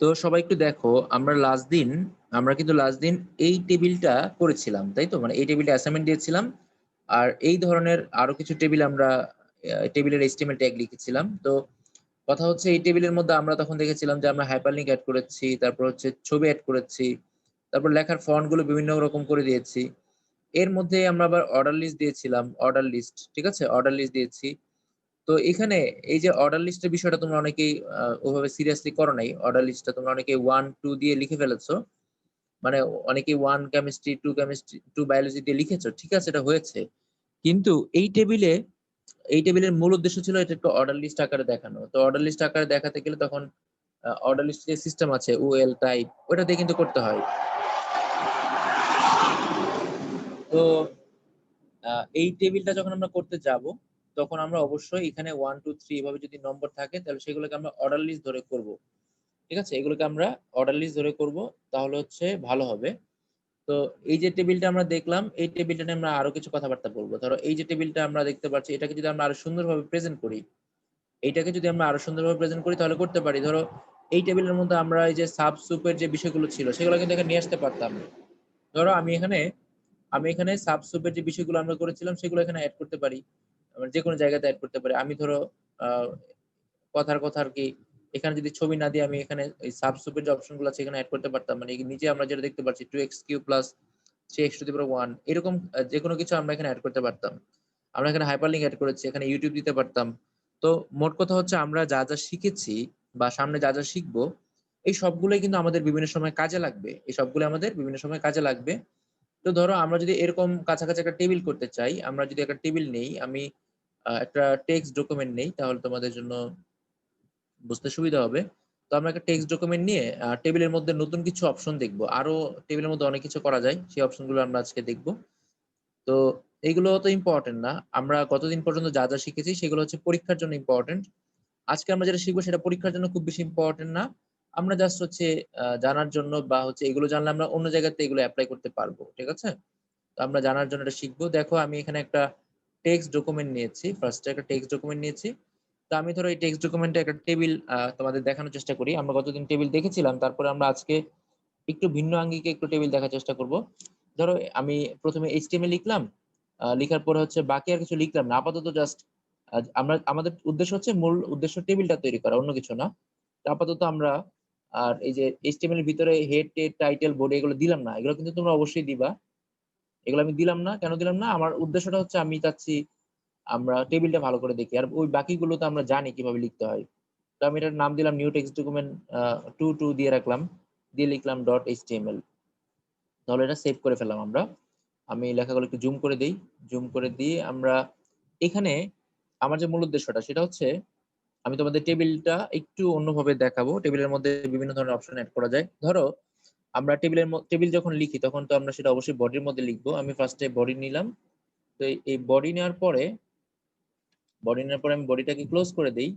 তো সবাই একটু দেখো, আমরা কিন্তু লাস্ট দিন এই টেবিলটা করেছিলাম, তাই তো? মানে এই টেবিলটা অ্যাসাইনমেন্ট দিয়েছিলাম। আর এই ধরনের আরো কিছু টেবিল আমরা টেবিলের HTML ট্যাগ লিখেছিলাম। তো কথা হচ্ছে এই টেবিলের মধ্যে আমরা তখন দেখেছিলাম যে আমরা হাইপারলিংক এড করেছি, তারপর হচ্ছে ছবি এড করেছি, তারপর লেখার ফন্ট গুলো বিভিন্ন রকম করে দিয়েছি। এর মধ্যে আমরা আবার অর্ডার লিস্ট দিয়েছিলাম, অর্ডার লিস্ট, ঠিক আছে? অর্ডার লিস্ট দিয়েছি। তো এখানে এই যে অর্ডার লিস্টের বিষয়টা তোমরা অনেকেই ওভাবে সিরিয়াসলি করো নাই। অর্ডার লিস্টটা তোমরা অনেকেই 1 2 দিয়ে লিখে ফেলেছো। মানে অনেকেই 1 কেমিস্ট্রি, 2 বায়োলজি দিয়ে লিখেছো, ঠিক আছে, এটা হয়েছে। কিন্তু এই টেবিলের মূল উদ্দেশ্য ছিল এটা একটু অর্ডার লিস্ট আকারে দেখানো। তো অর্ডার লিস্ট আকারে দেখাতে গেলে তখন অর্ডার লিস্ট যে সিস্টেম আছে ওএল টাইপ, ওটা দিয়ে কিন্তু করতে হয়। তো এই টেবিলটা যখন আমরা করতে যাব, তখন আমরা অবশ্যই এখানে 1 2 3 এভাবে যদি নম্বর থাকে তাহলে সেগুলোকে আমরা অর্ডার লিস্ট ধরে করব। ঠিক আছে, এগুলোকে আমরা অর্ডার লিস্ট ধরে করব, তাহলে হচ্ছে ভালো হবে। তো এই যে টেবিলটা আমরা দেখলাম, এই টেবিলটা নিয়ে আমরা আরো কিছু কথাবার্তা বলবো। ধরো এই যে টেবিলটা আমরা দেখতে পাচ্ছি, এটাকে যদি আমরা আরো সুন্দরভাবে প্রেজেন্ট করি, তাহলে করতে পারি। ধরো এই টেবিলের মধ্যে আমরা এই যে সাব সুপের যে বিষয়গুলো ছিল সেগুলো কিন্তু এখানে নিয়ে আসতে পারতাম। ধরো আমি এখানে সাব সুপের যে বিষয়গুলো আমরা করেছিলাম সেগুলো এখানে অ্যাড করতে পারি, যে কোনো জায়গাতে অ্যাড করতে পারি। আমি ধরো আহ কথার কথা আর কি, এখানে যদি ছবি না দিয়ে আমি এখানে এই সাবস্ক্রিপ্টের যে অপশনগুলো আছে এখানে অ্যাড করতে পারতাম। মানে নিচে আমরা যেটা দেখতে পাচ্ছি 2x³ + 3x⁻1 এরকম যে কোনো কিছু আমরা এখানে অ্যাড করতে পারতাম। আমরা এখানে হাইপারলিংক অ্যাড করেছি, এখানে ইউটিউব দিতে পারতাম। তো মোট কথা হচ্ছে আমরা যা যা শিখেছি বা সামনে যা যা শিখবো, এই সবগুলোই কিন্তু আমাদের বিভিন্ন সময় কাজে লাগবে। এই সবগুলো আমাদের বিভিন্ন সময় কাজে লাগবে। তো ধরো আমরা যদি এরকম কাছাকাছি একটা টেবিল করতে চাই, আমরা যদি একটা টেবিল নেই, আমি একটা টেক্সট ডকুমেন্ট নেই, তাহলে তোমাদের জন্য বুঝতে সুবিধা হবে। তো আমরা একটা টেক্সট ডকুমেন্ট নিয়ে টেবিলের মধ্যে নতুন কিছু অপশন দেখব। আরো টেবিলের মধ্যে অনেক কিছু করা যায়, সেই অপশনগুলো আমরা আজকে দেখব। তো এইগুলো তো ইম্পর্টেন্ট না, আমরা গতদিন পর্যন্ত যা যা শিখেছি সেগুলো হচ্ছে পরীক্ষার জন্য ইম্পর্টেন্ট। আজকে আমরা যেটা শিখবো সেটা পরীক্ষার জন্য খুব বেশি ইম্পর্টেন্ট না। আমরা জাস্ট হচ্ছে জানার জন্য, বা হচ্ছে এগুলো জানলে আমরা অন্য জায়গাতে এগুলো অ্যাপ্লাই করতে পারবো, ঠিক আছে? তো আমরা জানার জন্য এটা শিখবো। দেখো আমি এখানে একটা টেক্সট ডকুমেন্ট নিয়েছি, ফার্স্টে একটা টেক্সট ডকুমেন্ট নিয়েছি। তো আমি ধরো এই টেক্সট ডকুমেন্টে একটা টেবিল তোমাদের দেখানোর চেষ্টা করি। আমরা গতদিন টেবিল দেখেছিলাম, তারপরে আমরা আজকে একটু ভিন্ন আঙ্গিকে একটু টেবিল দেখার চেষ্টা করব। ধরো আমি প্রথমে HTML লিখলাম, লিখার পরে হচ্ছে বাকি আর কিছু লিখলাম না, আপাতত জাস্ট আমাদের উদ্দেশ্য হচ্ছে, মূল উদ্দেশ্য টেবিলটা তৈরি করা, অন্য কিছু না। তো আপাতত আমরা আর এই যে HTML এর ভিতরে হেড টেড টাইটেল বডি এগুলো দিলাম না, এগুলো কিন্তু তোমরা অবশ্যই দিবা। এগুলো আমি দিলাম না, কেন দিলাম না? আমার উদ্দেশ্যটা হচ্ছে আমি চাচ্ছি আমরা টেবিলটা ভালো করে দেখি, আর ওই বাকিগুলো তো আমরা জানি কিভাবে লিখতে হয়। তো আমি এটার নাম দিলাম নিউ টেক্সট ডকুমেন্ট 2 দিয়ে রাখলাম, দিয়ে লিখলাম .html। তাহলে এটা সেভ করে ফেললাম আমরা। আমি লেখাগুলো একটু জুম করে দিই, জুম করে দিয়ে আমরা এখানে আমার যে মূল উদ্দেশ্যটা সেটা হচ্ছে আমি তোমাদের টেবিলটা একটু অন্যভাবে দেখাবো। টেবিলের মধ্যে বিভিন্ন ধরনের অপশন অ্যাড করা যায়। ধরো আমরা টেবিল যখন লিখি তখন তো আমরা সেটা অবশ্যই বডির মধ্যে লিখবো। আমি ফার্স্টে বডি নিলাম। তো এই বডি নেওয়ার পরে আমি বডিটাকে ক্লোজ করে দিই।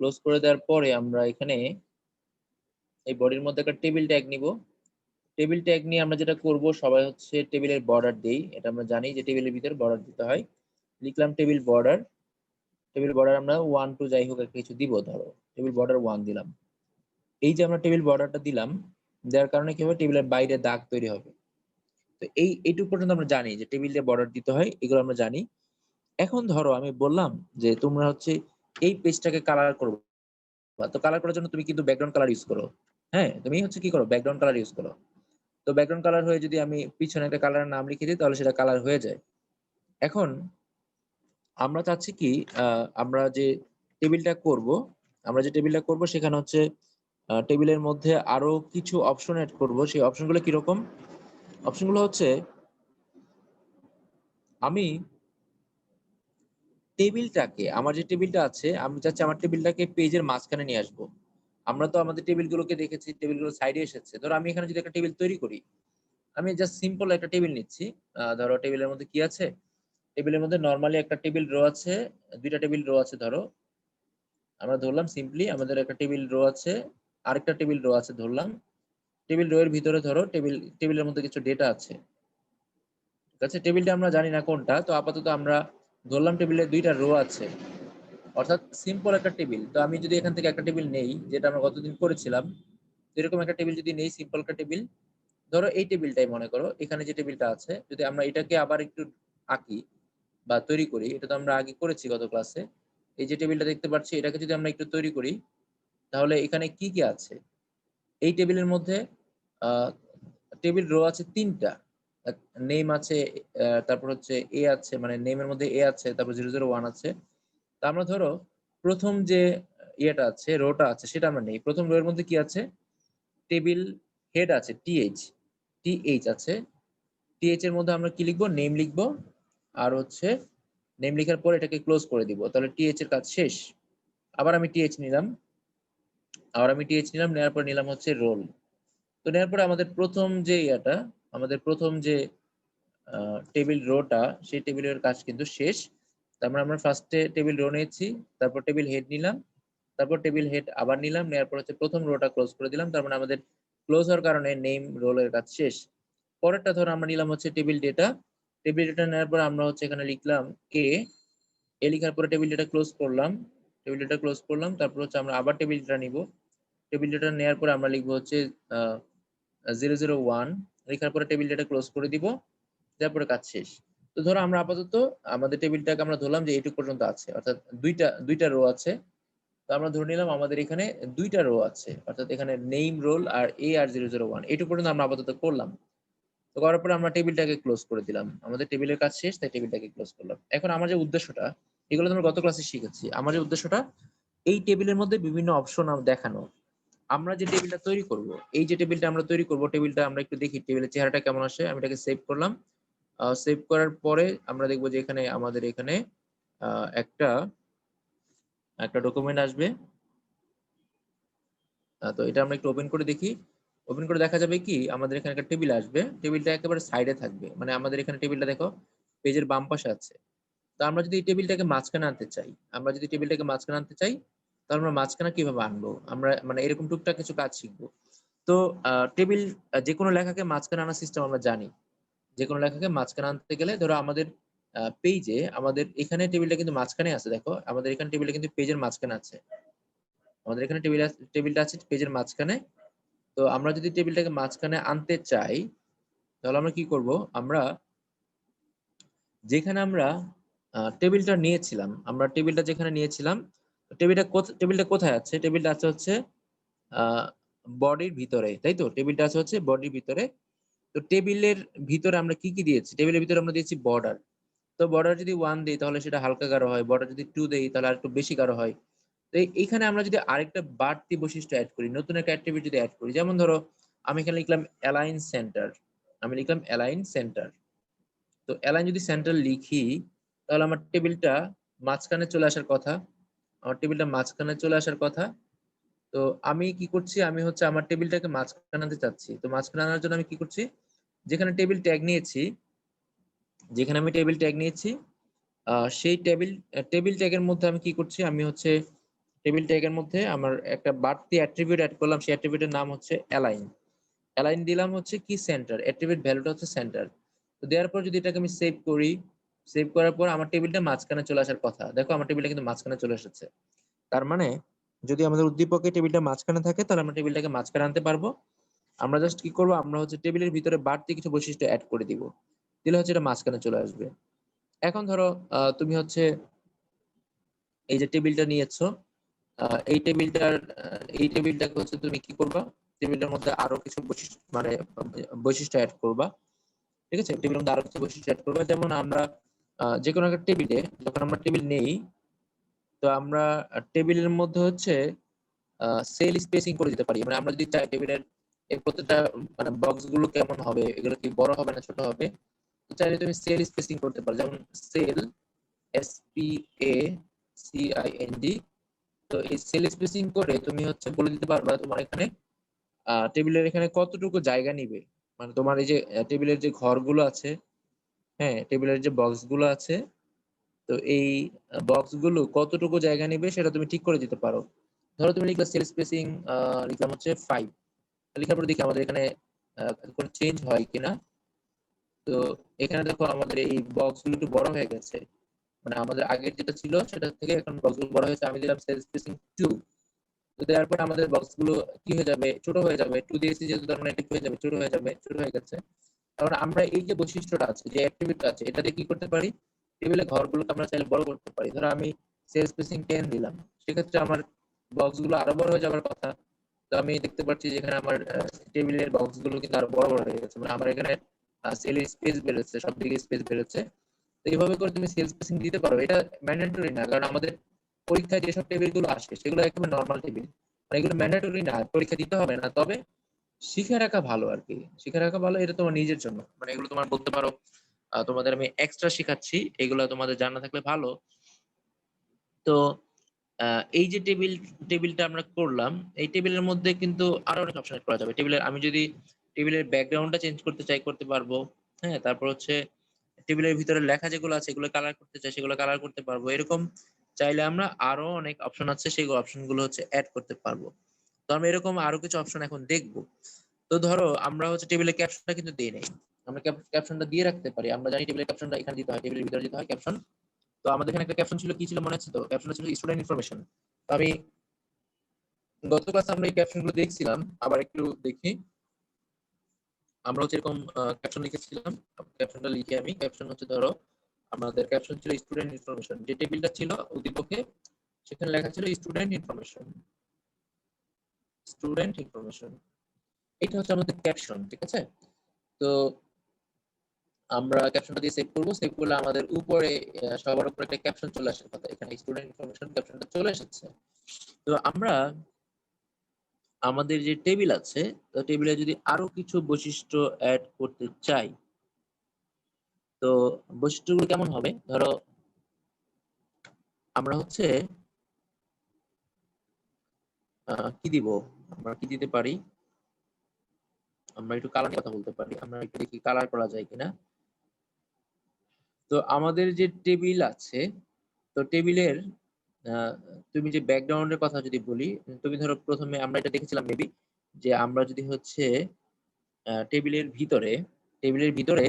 ক্লোজ করে দেওয়ার পরে আমরা এখানে এই বডির মধ্যে একটা টেবিল ট্যাগ নিব। টেবিল ট্যাগ নিয়ে আমরা যেটা করব, সবাই হচ্ছে টেবিলের বর্ডার দেই, এটা আমরা জানি যে টেবিলের ভিতরে বর্ডার দিতে হয়। লিখলাম টেবিল বর্ডার। টেবিল বর্ডার আমরা 1 2 যাই হোক একটা কিছু দিব। ধরো টেবিল বর্ডার 1 দিলাম। এই যে আমরা টেবিল বর্ডারটা দিলাম, দেওয়ার কারণে কি হবে, টেবিলের বাইরে দাগ তৈরি হবে। তো এইটুকু পর্যন্ত আমরা জানি যে টেবিলে বর্ডার দিতে হয়, এগুলো আমরা জানি। এখন ধরো আমি বললাম যে তোমরা হচ্ছে এই পেজটাকে কালার করবে। তো কালার করার জন্য তুমি কিন্তু ব্যাকগ্রাউন্ড কালার ইউজ করো। হ্যাঁ, তুমি হচ্ছে কি করো, ব্যাকগ্রাউন্ড কালার ইউজ করো। তো ব্যাকগ্রাউন্ড কালার হয়ে যদি আমি পিছনে একটা কালারের নাম লিখে দিই তাহলে সেটা কালার হয়ে যায়। এখন আমরা চাচ্ছি কি, আমরা যে টেবিলটা করব আমরা যে টেবিলটা করব সেখানে হচ্ছে টেবিলের মধ্যে আরো কিছু অপশন এড করব। সেই অপশনগুলো কিরকম? অপশনগুলো হচ্ছে আমি আমার যে টেবিলটা আছে আমি চাচ্ছি আমার টেবিলটাকে পেজের মাঝখানে নিয়ে আসবো। আমরা তো আমাদের টেবিলগুলোকে দেখেছি, টেবিলগুলো সাইডে এসেছে। ধরো আমি এখানে যদি একটা টেবিল তৈরি করি, আমি জাস্ট সিম্পল একটা টেবিল নিচ্ছি। ধরো টেবিলের মধ্যে কি আছে, টেবিলের মধ্যে নরমালি একটা টেবিল রো আছে, দুইটা টেবিল রো আছে। ধরো আমরা ধরলাম সিম্পলি আমাদের একটা টেবিল রো আছে, আরেকটা টেবিল রো আছে ধরলাম। টেবিল রো এর ভিতরে ধরো টেবিলের মধ্যে কিছু ডেটা আছে, ঠিক আছে? টেবিলটা আমরা জানি না কোনটা, তো আপাতত আমরা ধরলাম টেবিলের দুইটা রো আছে, অর্থাৎ সিম্পল একটা টেবিল। তো আমি যদি এখান থেকে একটা টেবিল নেই, যেটা আমরা গতদিন করেছিলাম, এরকম একটা টেবিল যদি নেই, সিম্পল একটা টেবিল, ধরো এই টেবিলটাই মনে করো, এখানে যে টেবিলটা আছে যদি আমরা এটাকে আবার একটু আঁকি বা তৈরি করি, এটা তো আমরা আগে করেছি গত ক্লাসে। এই যে টেবিলটা দেখতে পাচ্ছি, এটাকে যদি আমরা একটু তৈরি করি, তাহলে এখানে কি, কি আছে? এই টেবিলের মধ্যে আ টেবিল রো আছে ৩ টা। নেম আছে, তারপর হচ্ছে A আছে, মানে নেমের মধ্যে A আছে, তারপর 001 আছে। তো আমরা ধরো ১ম যে ইয়েটা আছে, রোটা আছে সেটা আমরা নেই। ১ম রো এর মধ্যে কি আছে? টেবিল হেড আছে TH আছে। TH এর মধ্যে আমরা কি লিখবো? নেম লিখবো। আর হচ্ছে নেম লিখার পর এটাকে ক্লোজ করে দিব। তাহলে TH এর কাজ শেষ। আবার আমি TH নিলাম। নেওয়ার পর নিলাম হচ্ছে রোল। তো নেওয়ার পরে আমাদের ১ম যে ইয়াটা, আমাদের ১ম যে আ টেবিল রোটা, সেই টেবিলের কাজ কিন্তু শেষ। তার মানে আমরা ফার্স্টে টেবিল রো নিয়েছি, তারপর টেবিল হেড নিলাম, তারপর টেবিল হেড আবার নিলাম, নেওয়ার পর হচ্ছে ১ম রোটা ক্লোজ করে দিলাম। তার মানে আমাদের ক্লোজ হওয়ার কারণে নেম রোলের কাজ শেষ। পরেরটা ধরো আমরা নিলাম হচ্ছে টেবিল ডেটা। টেবিল ডেটা নেওয়ার পর আমরা হচ্ছে এখানে লিখলাম A। A লিখার পরে টেবিল ডেটা ক্লোজ করলাম। টেবিল ডেটা ক্লোজ করলাম। তারপর হচ্ছে আমরা আবার টেবিল ডেটা নিবো। টেবিল ডেটা নেওয়ার পরে আমরা লিখবো হচ্ছে আ 001, লেখার পরে টেবিল ডেটা ক্লোজ করে দিব। তারপরে কাজ শেষ। তো ধরো আমরা আপাতত আমাদের টেবিলটাকে আমরা ধরলাম যে এইটুক পর্যন্ত আছে। অর্থাৎ ২ টা রো আছে। তো আমরা ধরে নিলাম আমাদের এখানে ২ টা রো আছে। অর্থাৎ এখানে নেম, রোল আর A আর 001 এইটুক পর্যন্ত আমরা আপাতত করলাম। তো করার পরে আমরা টেবিলটাকে ক্লোজ করে দিলাম। আমাদের টেবিলের কাজ শেষ, তাই টেবিলটাকে ক্লোজ করলাম। এখন আমার যে উদ্দেশ্যটা, এগুলো তো আমরা গত ক্লাসে শিখেছি। আমার যে উদ্দেশ্যটা, এই টেবিলের মধ্যে বিভিন্ন অপশন দেখানো। আমরা যে টেবিলটা তৈরি করব, এই যে টেবিলটা আমরা তৈরি করব, টেবিলটা আমরা একটু দেখি টেবিলের চেহারাটা কেমন আসে। আমি এটাকে সেভ করলাম। সেভ করার পরে আমরা দেখব যে এখানে আমাদের এখানে আ একটা একটা ডকুমেন্ট আসবে। তো এটা আমরা একটু ওপেন করে দেখি। ওপেন করে দেখা যাবে কি আমাদের এখানে একটা টেবিল আসবে। টেবিলটা একেবারে সাইডে থাকবে। মানে আমাদের এখানে টেবিলটা দেখো পেজের বাম পাশে আছে। তো আমরা যদি এই টেবিলটাকে মাঝখানে আনতে চাই, তাহলে আমরা মাঝখানে কিভাবে আনবো? আমরা মানে এরকম টুকটাক কিছু কাজ শিখব। তো টেবিল যেকোনো লেখাকে মাঝখানে আনার সিস্টেম আমরা জানি। যেকোনো লেখাকে মাঝখানে আনতে গেলে ধরো আমাদের পেইজে আমাদের এখানে টেবিলটা কিন্তু মাঝখানে আছে দেখো। আমাদের এখানে টেবিলটা কিন্তু পেজের মাঝখানে আছে। আমাদের এখানে টেবিলটা আছে পেজের মাঝখানে। তো আমরা যদি টেবিলটাকে মাঝখানে আনতে চাই, তাহলে আমরা কি করব? আমরা যেখানে আমরা টেবিলটা যেখানে নিয়েছিলাম, টেবিলটা কোথায় আছে? টেবিলটা আছে হচ্ছে আ বডির ভিতরে, তাই তো? টেবিলটা আছে হচ্ছে বডির ভিতরে। তো টেবিলের ভিতরে আমরা কি, কি দিয়েছি? টেবিলের ভিতরে আমরা দিয়েছি বর্ডার। তো বর্ডার যদি 1 দেই তাহলে সেটা হালকা গাঢ় হয়। বর্ডার যদি 2 দেই তাহলে আরেকটু বেশি গাঢ় হয়। তো এইখানে আমরা যদি আরেকটা বাড়তি বৈশিষ্ট্য এড করি, নতুন একটা অ্যাট্রিবিউট যদি এড করি, যেমন ধরো আমি এখানে লিখলাম অ্যালাইন সেন্টার। তো অ্যালাইন যদি সেন্টার লিখি, তাহলে আমার টেবিলটা মাঝখানে চলে আসার কথা। তো আমি কি করছি? আমি হচ্ছে আমার টেবিলটাকে মাঝখানে আনতে চাচ্ছি। তো মাঝখানে আনার জন্য আমি কি করছি? যেখানে টেবিল ট্যাগ নিয়েছি, যেখানে আমি টেবিল ট্যাগ নিয়েছি, সেই টেবিল ট্যাগের মধ্যে আমি কি করছি? আমি হচ্ছে টেবিল ট্যাগের মধ্যে আমার একটা বাড়তি অ্যাট্রিবিউট এড করলাম। সেই অ্যাট্রিবিউটের নাম হচ্ছে অ্যালাইন। অ্যালাইন দিলাম হচ্ছে কি সেন্টার, অ্যাট্রিবিউট ভ্যালুটা হচ্ছে সেন্টার। তো দেওয়ার পর যদি এটাকে আমি সেভ করি, সেভ করার পর আমার টেবিলটা মাঝখানে চলে আসার কথা। দেখো আমার টেবিলটা কিন্তু মাঝখানে চলে এসেছে। তার মানে যদি আমাদের উদ্দীপকে টেবিলটা মাঝখানে থাকে তাহলে আমরা টেবিলটাকে মাঝখানে আনতে পারবো। আমরা জাস্ট কি করব? আমরা হচ্ছে টেবিলের ভিতরে বাড়তি কিছু বৈশিষ্ট্য এড করে দিব। দিলে হচ্ছে এটা মাঝখানে চলে আসবে। এখন ধরো তুমি হচ্ছে এই যে টেবিলটা নিয়েছো, আ এই টেবিলটার এই টেবিলটাকে হচ্ছে তুমি কি করবা? টেবিলটার মধ্যে আরো কিছু বৈশিষ্ট্য এড করবা। ঠিক আছে? টেবিলের মধ্যে আরো কিছু বৈশিষ্ট্য এড করবা। যেমন আমরা যেকোনো একটা টেবিলে যখন আমরা টেবিল নেই, তো আমরা টেবিলের মধ্যে হচ্ছে আ সেল স্পেসিং করে দিতে পারি। মানে আমরা যদি চাই টেবিলের এই প্রত্যেকটা মানে বক্স গুলো কেমন হবে, এগুলো কি বড় হবে না ছোট হবে? তো চাইলে তুমি সেল স্পেসিং করতে পারো। যেমন সেল SPACING। তো এই সেল স্পেসিং করে তুমি হচ্ছে বলে দিতে পারবা তোমার এখানে টেবিলের এখানে কতটুকু জায়গা নিবে। মানে তোমার এই যে টেবিলের যে ঘরগুলো আছে, হ্যাঁ, টেবিলের যে বক্স গুলো আছে, তো এই বক্স গুলো কতটুকু জায়গা নিবে সেটা তুমি ঠিক করে দিতে পারো। ধরো তুমি লিখলা সেল স্পেসিং, লিখলাম হচ্ছে 5। লেখার পরে দেখি আমাদের এখানে কোনো চেঞ্জ হয় কিনা। তো এখানে দেখো আমাদের এই বক্স গুলো একটু বড় হয়ে গেছে। মানে আমাদের আগের যেটা ছিল সেটা থেকে এখন বক্স গুলো বড় হয়েছে। আমি দিলাম সেল স্পেসিং 2। তো দেওয়ার পর আমাদের বক্স গুলো কি হয়ে যাবে, ছোট হয়ে যাবে। 2 দিয়েছি যেহেতু তার মানে এটা কি হয়ে যাবে, ছোট হয়ে যাবে, ছোট হয়ে গেছে। কারণ আমরা এই যে বৈশিষ্ট্যটা আছে, যে অ্যাট্রিবিউট আছে, এটা দিয়ে কি করতে পারি, টেবিলে ঘরগুলোকে আমরা চাইলে বড় করতে পারি। ধরো আমি সেল স্পেসিং 10 দিলাম, সেক্ষেত্রে আমার বক্স গুলো আরো বড় হয়ে যাওয়ার কথা। তো আমি দেখতে পাচ্ছি যে এখানে আমার টেবিলের বক্স গুলো কিন্তু আরো বড় বড় হয়ে গেছে, মানে আমার এখানে সেলের স্পেস বেড়েছে, সব দিকে স্পেস বেড়েছে। তো এইভাবে করে তুমি সেল স্পেসিং দিতে পারো। এটা ম্যান্ডেটরি না, কারণ আমাদের পরীক্ষায় যেসব টেবিল গুলো আসে সেগুলো একেবারে নর্মাল টেবিল, মানে এগুলো ম্যান্ডেটরি না, পরীক্ষা দিতে হবে না। তবে শিখে রাখা ভালো আর কি, শিখে রাখা ভালো, এটা তোমার নিজের জন্য, মানে এগুলো তোমার বলতে পারো তোমাদের আমি এক্সট্রা শেখাচ্ছি, এগুলো তোমাদের জানা থাকলে ভালো। তো এই যে টেবিলটা আমরা করলাম, এই টেবিলের মধ্যে কিন্তু আরো অনেক অপশন করা যাবে। টেবিলের আমি যদি টেবিলের ব্যাকগ্রাউন্ডটা চেঞ্জ করতে চাই, করতে পারবো। হ্যাঁ, তারপর হচ্ছে টেবিলের ভিতরে লেখা যেগুলো আছে এগুলো কালার করতে চাই, সেগুলো কালার করতে পারবো। এরকম চাইলে আমরা আরো অনেক অপশন আছে, সেগুলো অপশন গুলো হচ্ছে অ্যাড করতে পারবো। তো আমরা এরকম আরো কিছু অপশন এখন দেখবো। তো ধরো আমরা হচ্ছে টেবিলের ক্যাপশনটা কিন্তু দিই নাই, আমরা ক্যাপশনটা দিয়ে রাখতে পারি। আমরা জানি টেবিলের ক্যাপশনটা এখানে দিতে হয়, টেবিলের ভিতরে দিতে হয় ক্যাপশন। তো আমাদের এখানে একটা ক্যাপশন ছিল, কি ছিল মনে আছে? তো ক্যাপশনটা ছিল স্টুডেন্ট ইনফরমেশন। তো আমি গত ক্লাসে আমরা এই ক্যাপশন গুলো দেখছিলাম, আবার একটু দেখি। আমরা হচ্ছে এরকম ক্যাপশন লিখেছিলাম। ক্যাপশনটা লিখে আমি, ক্যাপশন হচ্ছে ধরো আমাদের ক্যাপশন ছিল স্টুডেন্ট ইনফরমেশন, যে টেবিলটা ছিল উদ্দীপকে সেখানে লেখা ছিল স্টুডেন্ট ইনফরমেশন, স্টুডেন্ট ইনফরমেশন। এটা হচ্ছে আমাদের ক্যাপশন, ঠিক আছে? তো আমরা ক্যাপশনটা দিয়ে সেভ করব, সেভ করলে আমাদের উপরে সবার উপরে একটা ক্যাপশন চলে আসার কথা, এখানে স্টুডেন্ট ইনফরমেশন ক্যাপশনটা চলে এসেছে। তো আমরা আমাদের যে টেবিল আছে, তো টেবিলে যদি আরো কিছু বৈশিষ্ট্য অ্যাড করতে চাই, তো বৈশিষ্ট্যগুলো কেমন হবে? ধরো আমরা হচ্ছে কি দিব, আমরা কি দিতে পারি, আমরা একটু কালার কথা বলতে পারি, আমরা একটু দেখি কালার করা যায় কিনা। তো আমাদের যে টেবিল আছে, তো টেবিলের আহ, তুমি যে ব্যাকগ্রাউন্ডের কথা যদি বলি, তুমি ধরো প্রথমে আমরা এটা দেখেছিলাম মেবি, যে আমরা যদি হচ্ছে টেবিলের ভিতরে, টেবিলের ভিতরে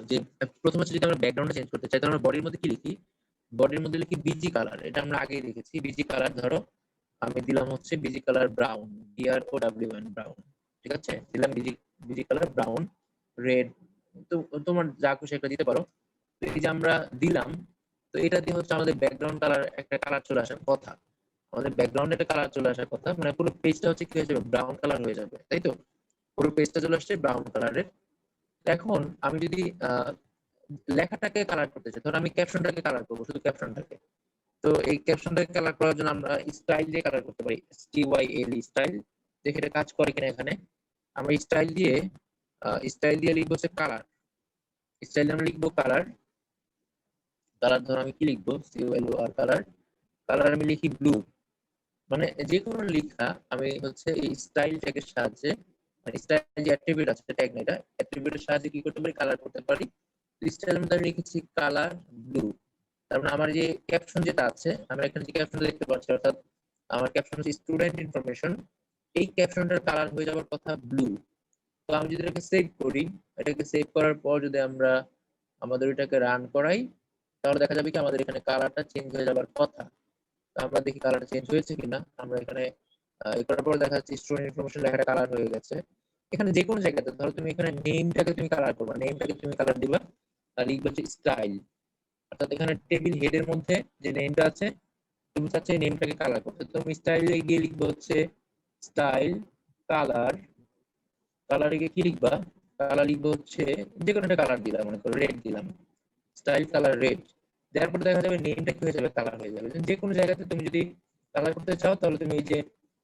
যে প্রথমে হচ্ছে যদি আমরা ব্যাকগ্রাউন্ডটা চেঞ্জ করতে চাই, তাহলে আমরা বডির মধ্যে কি লিখি, বডির মধ্যে লিখি বিজি কালার। এটা আমরা আগেই দেখেছি, বিজি কালার। ধরো আমি দিলাম হচ্ছে busy colour brown, BROWN brown, ঠিক আছে? দিলাম busy busy colour brown, red, তো তোমার যা খুশি একটা দিতে পারো। তো এই যে আমরা দিলাম, তো এটা দিয়ে হচ্ছে আমাদের ব্যাকগ্রাউন্ড কালার একটা কালার চলে আসার কথা, আমাদের ব্যাকগ্রাউন্ডে একটা কালার চলে আসার কথা, মানে পুরো পেজটা হচ্ছে কি হয়ে যাবে, ব্রাউন কালার হয়ে যাবে, তাই তো? পুরো পেজটা চলে আসছে ব্রাউন কালারের। এখন আমি যদি লেখাটাকে কালার করতে চাই, ধর আমি ক্যাপশনটাকে কালার করবো, শুধু ক্যাপশনটাকে। তো এই ক্যাপশনটাকে কালার করার জন্য আমরা স্টাইল দিয়ে কালার করতে পারি, STYL স্টাইল। দেখে এটা কাজ করে কিনা এখানে। আমরা স্টাইল দিয়ে লিখবো হচ্ছে কালার, স্টাইল আমরা লিখবো কালার। কালার ধর আমি কি লিখবো, COLOR কালার। কালার আমি লিখি ব্লু। মানে যে কোনো লেখা আমি হচ্ছে এই স্টাইল ট্যাগের সাহায্যে, মানে স্টাইল যে অ্যাট্রিবিউট আছে, ট্যাগ না, এটা অ্যাট্রিবিউটের সাহায্যে কি করতে পারি, কালার করতে পারি। স্টাইল আমি তাহলে লিখেছি কালার ব্লু। তার মানে আমার যে ক্যাপশন যেটা আছে, আমরা এখানে যে ক্যাপশনটা দেখতে পাচ্ছি, অর্থাৎ আমার ক্যাপশন হচ্ছে স্টুডেন্ট ইনফরমেশন, এই ক্যাপশনটার কালার হয়ে যাওয়ার কথা ব্লু। তো আমি যদি এটাকে সেভ করি, এটাকে সেভ করার পর যদি আমরা আমাদের এটাকে রান করাই, তাহলে দেখা যাবে কি আমাদের এখানে কালারটা চেঞ্জ হয়ে যাবার কথা। তো আমরা দেখি কালারটা চেঞ্জ হয়েছে কিনা। আমরা এখানে এ করার পর দেখা যাচ্ছে স্টুডেন্ট ইনফরমেশন লেখাটা কালার হয়ে গেছে। এখানে যে কোনো জায়গাতে ধরো তুমি এখানে নেমটাকে তুমি কালার করবা, নেমটাকে তুমি কালার দিবা, আর লিখবা হচ্ছে স্টাইল। অর্থাৎ এখানে টেবিল হেডের মধ্যে যে নেমটা আছে, তুমি চাচ্ছ এই নেমটাকে কালার করতে, তুমি স্টাইলে গিয়ে লিখবে হচ্ছে স্টাইল কালার। কালারে গিয়ে কি লিখবা, কালার লিখবো হচ্ছে যে কোনো একটা কালার দিলাম, মনে করো রেড দিলাম, স্টাইল কালার রেড। দেওয়ার পর দেখা যাবে নেমটা কি হয়ে যাবে, কালার হয়ে যাবে। যে কোনো জায়গাতে তুমি যদি কালার করতে চাও, তাহলে তুমি এই যে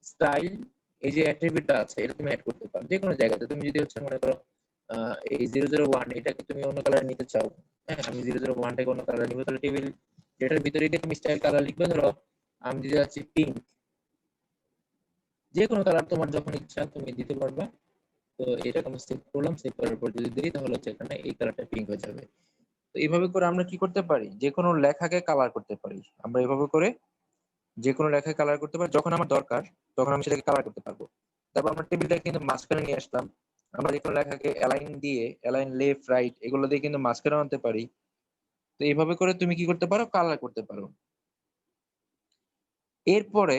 স্টাইল, এই যে অ্যাট্রিবিউটটা আছে, এটা তুমি অ্যাড করতে পারো যে কোনো জায়গাতে। তুমি যদি হচ্ছে মনে করো এই 001 এটাকে তুমি অন্য কালার নিতে চাও, হ্যাঁ আমি 001টাকে অন্য কালার নিবো, তাহলে টেবিল যেটার ভিতরে গিয়ে তুমি স্টাইল কালার লিখবে। ধরো আমি দিতে যাচ্ছি পিঙ্ক, যে কোনো কালার তোমার যখন ইচ্ছা তুমি দিতে পারবা। তো এটাকে আমি সেভ করলাম, সেভ করার পর যদি দিই, তাহলে হচ্ছে এখানে এই কালারটা পিঙ্ক হয়ে যাবে। তো এইভাবে করে আমরা কি করতে পারি, যে কোনো লেখাকে কালার করতে পারি। আমরা এভাবে করে যে কোনো লেখাকে কালার করতে পারি, যখন আমার দরকার তখন আমি সেটাকে কালার করতে পারবো। তারপর আমরা টেবিলটাকে কিন্তু মাঝখানে নিয়ে আসলাম, আমরা যে কোনো লেখাকে অ্যালাইন দিয়ে, অ্যালাইন লেফট রাইট এগুলো দিয়ে কিন্তু মাঝখানে আনতে পারি। তো এইভাবে করে তুমি কি করতে পারো, কালার করতে পারো। এরপরে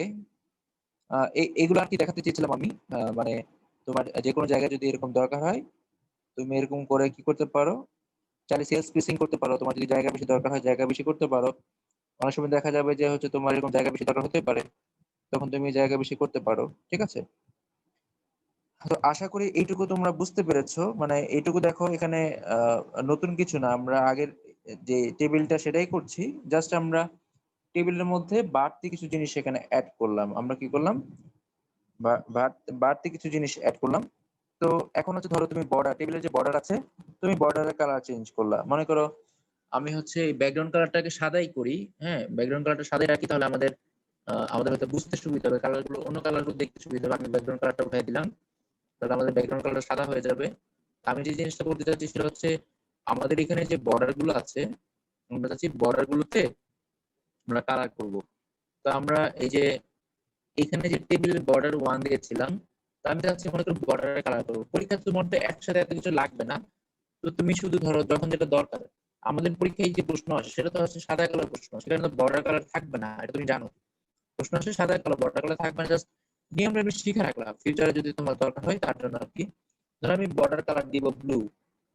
এগুলো আর কি দেখাতে চেয়েছিলাম আমি। মানে তোমার যে কোনো জায়গায় যদি এরকম দরকার হয়, তুমি এরকম করে কি করতে পারো, চাইলে সেলস পিসিং করতে পারো। তোমার যদি জায়গা বেশি দরকার হয়, জায়গা বেশি করতে পারো। অনেক সময় দেখা যাবে যে হচ্ছে তোমার এরকম জায়গা বেশি দরকার হতে পারে, তখন তুমি জায়গা বেশি করতে পারো। ঠিক আছে? তো আশা করি এইটুকু তোমরা বুঝতে পেরেছো। মানে এইটুকু দেখো, এখানে নতুন কিছু না, আমরা আগের যে টেবিলটা সেটাই করছি। জাস্ট আমরা টেবিলের মধ্যে বাড়তি কিছু জিনিস এখানে অ্যাড করলাম। আমরা কি করলাম, বাড়তি কিছু জিনিস অ্যাড করলাম। তো এখন হচ্ছে ধরো তুমি বর্ডার, টেবিলের যে বর্ডার আছে, তুমি বর্ডারের কালার চেঞ্জ করলা। মনে করো আমি হচ্ছে এই ব্যাকগ্রাউন্ড কালারটাকে সাদাই করি। হ্যাঁ, ব্যাকগ্রাউন্ড কালারটা সাদাই রাখি, তাহলে আমাদের হয়তো বুঝতে সুবিধা হবে, কালারগুলো অন্য কালারগুলো দেখতে সুবিধা হবে। আমি ব্যাকগ্রাউন্ড কালারটা উঠাই দিলাম, তাহলে আমাদের ব্যাকগ্রাউন্ড কালার সাদা হয়ে যাবে। আমি যে জিনিসটা করতে চাচ্ছি সেটা হচ্ছে, আমাদের এখানে যে বর্ডার গুলো আছে, আমরা চাচ্ছি বর্ডার গুলোতে আমরা কালার করব। তো আমরা এই যে এখানে যে টেবিলের বর্ডার 1 দিয়েছিলাম, তো আমি চাচ্ছি মনে করো বর্ডারে কালার করবো। পরীক্ষার মধ্যে একসাথে এত কিছু লাগবে না। তো তুমি শুধু ধরো যখন যেটা দরকার, আমাদের পরীক্ষায় যে প্রশ্ন আসে সেটা তো হচ্ছে সাদা কালার প্রশ্ন, সেখানে তো বর্ডার কালার থাকবে না, এটা তুমি জানো। প্রশ্ন আসে সাদা কালার, বর্ডার কালার থাকবে না। জাস্ট নিয়মটা আমি শিখে রাখলাম, ফিউচারে যদি তোমার দরকার হয় তার জন্য আর কি। ধরো আমি বর্ডার কালার দিব ব্লু